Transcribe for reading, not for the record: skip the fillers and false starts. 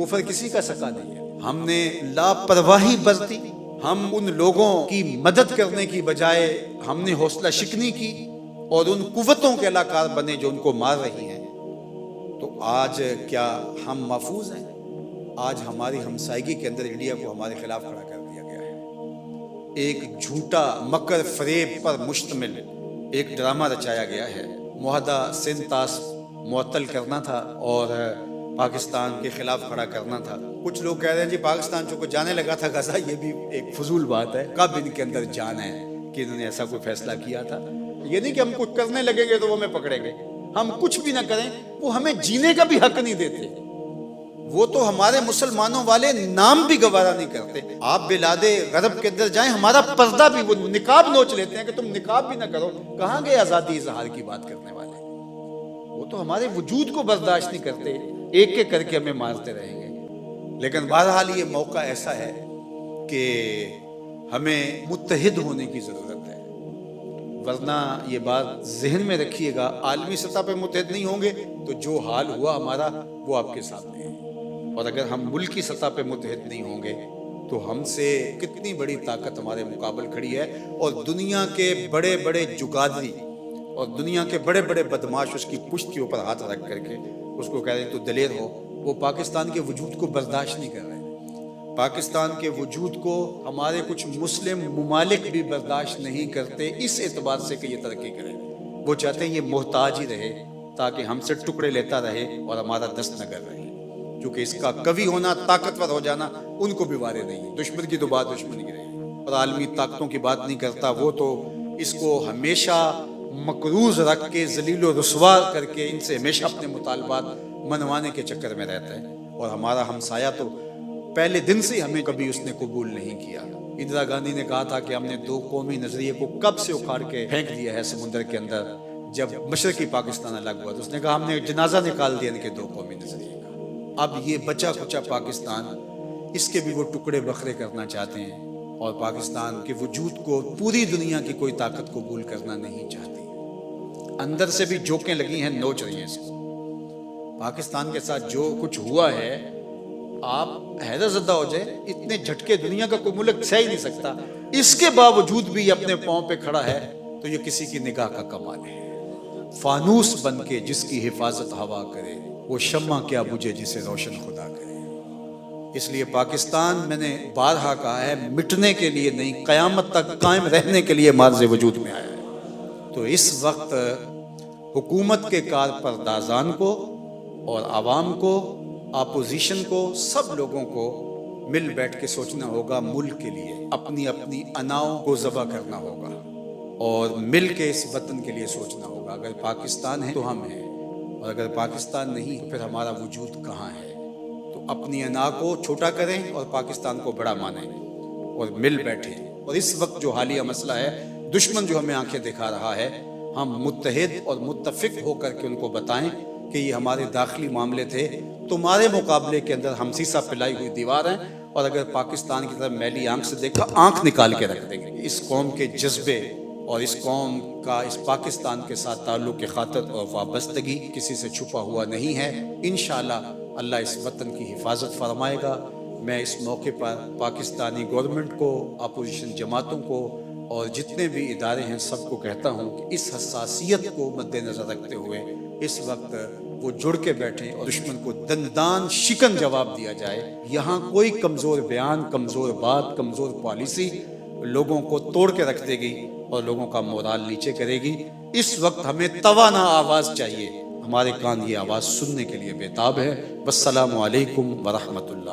کفر کسی کا سکا نہیں ہے۔ ہم نے لاپرواہی برتی، ہم ان لوگوں کی مدد کرنے کی بجائے ہم نے حوصلہ شکنی کی اور ان قوتوں کے علاقار بنے جو ان کو مار رہی ہیں۔ تو آج کیا ہم محفوظ ہیں؟ آج ہماری ہمسائیگی کے اندر انڈیا کو ہمارے خلاف کھڑا کر دیا گیا ہے۔ ایک جھوٹا مکر فریب پر مشتمل ایک ڈرامہ رچایا گیا ہے۔ معاہدہ سندھ طاس معطل کرنا تھا اور پاکستان کے خلاف کھڑا کرنا تھا۔ کچھ لوگ کہہ رہے ہیں جی پاکستان چونکہ جانے لگا تھا غزہ، یہ بھی ایک فضول بات ہے۔ کب ان کے اندر جان ہے کہ انہوں نے ایسا کوئی فیصلہ کیا تھا؟ یہ نہیں کہ ہم کچھ کرنے لگیں گے تو وہ ہمیں پکڑیں گے، ہم کچھ بھی نہ کریں وہ ہمیں جینے کا بھی حق نہیں دیتے۔ وہ تو ہمارے مسلمانوں والے نام بھی گوارا نہیں کرتے۔ آپ بلاد غرب کے اندر جائیں، ہمارا پردہ بھی وہ نقاب نوچ لیتے ہیں کہ تم نقاب بھی نہ کرو۔ کہاں گئے آزادی اظہار کی بات کرنے والے؟ وہ تو ہمارے وجود کو برداشت نہیں کرتے، ایک ایک کر کے ہمیں مارتے رہیں گے۔ لیکن بہرحال یہ موقع ایسا ہے کہ ہمیں متحد ہونے کی ضرورت ہے، ورنہ یہ بات ذہن میں رکھیے گا، عالمی سطح پہ متحد نہیں ہوں گے تو جو حال ہوا ہمارا وہ آپ کے سامنے ہے۔ اور اگر ہم ملکی سطح پہ متحد نہیں ہوں گے تو ہم سے کتنی بڑی طاقت ہمارے مقابل کھڑی ہے، اور دنیا کے بڑے بڑے جگادری اور دنیا کے بڑے بڑے بدماش اس کی پشت کے اوپر ہاتھ رکھ کر کے اس کو کہہ رہے ہیں تو دلیر ہو۔ وہ پاکستان کے وجود کو برداشت نہیں کر رہے۔ پاکستان کے وجود کو ہمارے کچھ مسلم ممالک بھی برداشت نہیں کرتے، اس اعتبار سے کہ یہ ترقی کرے۔ وہ چاہتے ہیں یہ محتاج ہی رہے تاکہ ہم سے ٹکڑے لیتا رہے اور ہمارا دست نگر رہے، کیونکہ اس کا قوی ہونا، طاقتور ہو جانا ان کو بھی وارد نہیں ہے۔ دشمن کی تو بات دشمن کی رہی، اور عالمی طاقتوں کی بات نہیں کرتا۔ وہ تو اس کو ہمیشہ مقروض رکھ کے ذلیل و رسوا کر کے ان سے ہمیشہ اپنے مطالبات منوانے کے چکر میں رہتا ہے۔ اور ہمارا ہمسایہ تو پہلے دن سے ہمیں کبھی اس نے قبول نہیں کیا۔ اندرا گاندھی نے کہا تھا کہ ہم نے دو قومی نظریے کو کب سے اکھاڑ کے پھینک دیا ہے سمندر کے اندر، جب مشرقی پاکستان الگ ہوا تو اس نے کہا ہم نے جنازہ نکال دیا ان کے دو قومی نظریے کا۔ اب یہ بچا کچا پاکستان، اس کے بھی وہ ٹکڑے بکھرے کرنا چاہتے ہیں، اور پاکستان کے وجود کو پوری دنیا کی کوئی طاقت قبول کرنا نہیں چاہتی۔ اندر سے بھی جوکیں لگی ہیں، نوچ رہی ہیں اس کو۔ پاکستان کے ساتھ جو کچھ ہوا ہے، آپ حیرت زدہ ہو جائے، اتنے جھٹکے دنیا کا کوئی ملک سہ ہی نہیں سکتا، اس کے باوجود بھی یہ اپنے پاؤں پہ کھڑا ہے تو یہ کسی کی نگاہ کا کمال ہے۔ فانوس بن کے جس کی حفاظت ہوا کرے، وہ شمع کیا بجھے جسے روشن خدا کرے۔ اس لیے پاکستان، میں نے بارہا کہا ہے، مٹنے کے لیے نہیں، قیامت تک قائم رہنے کے لیے مارز وجود میں آیا ہے۔ تو اس وقت حکومت کے کارپردازان کو اور عوام کو، اپوزیشن کو، سب لوگوں کو مل بیٹھ کے سوچنا ہوگا، ملک کے لیے اپنی اپنی اناؤں کو ذبح کرنا ہوگا اور مل کے اس وطن کے لیے سوچنا ہوگا۔ اگر پاکستان ہے تو ہم ہیں، اور اگر پاکستان نہیں تو پھر ہمارا وجود کہاں ہے؟ تو اپنی انا کو چھوٹا کریں اور پاکستان کو بڑا مانیں اور مل بیٹھیں۔ اور اس وقت جو حالیہ مسئلہ ہے، دشمن جو ہمیں آنکھیں دکھا رہا ہے، ہم متحد اور متفق ہو کر کے ان کو بتائیں کہ یہ ہمارے داخلی معاملے تھے، تمہارے مقابلے کے اندر ہم سیسا پلائی ہوئی دیوار ہیں، اور اگر پاکستان کی طرف میلی آنکھ سے دیکھا، آنکھ نکال کے رکھ دیں گے۔ اس قوم کے جذبے اور اس قوم کا اس پاکستان کے ساتھ تعلق کی خاطر اور وابستگی کسی سے چھپا ہوا نہیں ہے۔ انشاءاللہ اللہ اس وطن کی حفاظت فرمائے گا۔ میں اس موقع پر پاکستانی گورنمنٹ کو، اپوزیشن جماعتوں کو اور جتنے بھی ادارے ہیں سب کو کہتا ہوں کہ اس حساسیت کو مد نظر رکھتے ہوئے اس وقت وہ جڑ کے بیٹھیں اور دشمن کو دندان شکن جواب دیا جائے۔ یہاں کوئی کمزور بیان، کمزور بات، کمزور پالیسی لوگوں کو توڑ کے رکھ دے گی اور لوگوں کا مورال نیچے کرے گی۔ اس وقت ہمیں توانا آواز چاہیے، ہمارے کان یہ آواز سننے کے لیے بے تاب ہے۔ والسلام علیکم ورحمۃ اللہ۔